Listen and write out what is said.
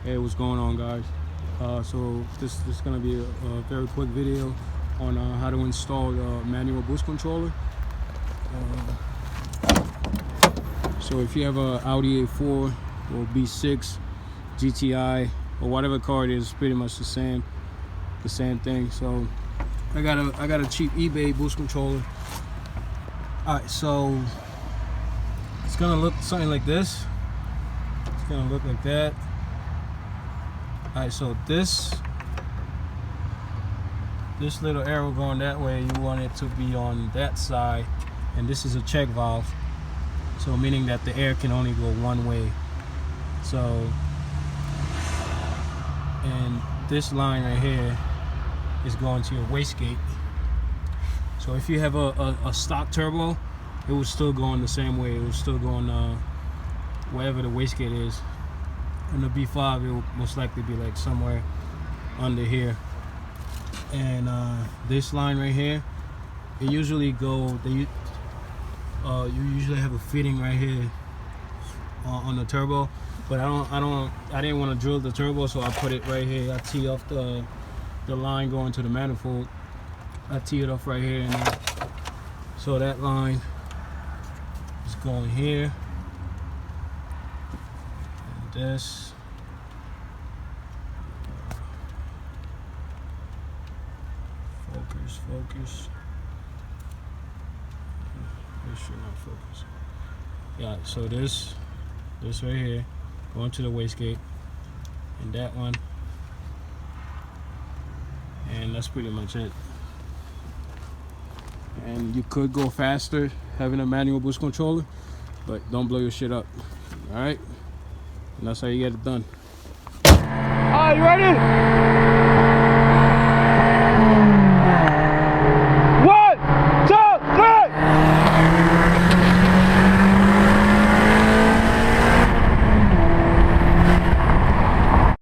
Hey, what's going on, guys? So this is gonna be a very quick video on how to install the manual boost controller. So if you have a Audi A4 or B6 GTI or whatever car it is, pretty much the same thing. So I got a cheap eBay boost controller. All right, so it's gonna look something like this. It's gonna look like that. Alright, so this little arrow going that way, you want it to be on that side, and this is a check valve, so meaning that the air can only go one way. So, and this line right here is going to your wastegate. So if you have a stock turbo, it will still go in the same way. It will still go on wherever the wastegate is. On the B5, it will most likely be like somewhere under here. And this line right here, it usually go. You usually have a fitting right here on the turbo, but I didn't want to drill the turbo, so I put it right here. I tee off the line going to the manifold. I tee it off right here, and so that line is going here. This focus. This should not focus. Yeah, so this right here going to the wastegate, and that one, and that's pretty much it. And you could go faster having a manual boost controller, but don't blow your shit up. All right. And that's how you get it done. Are you ready?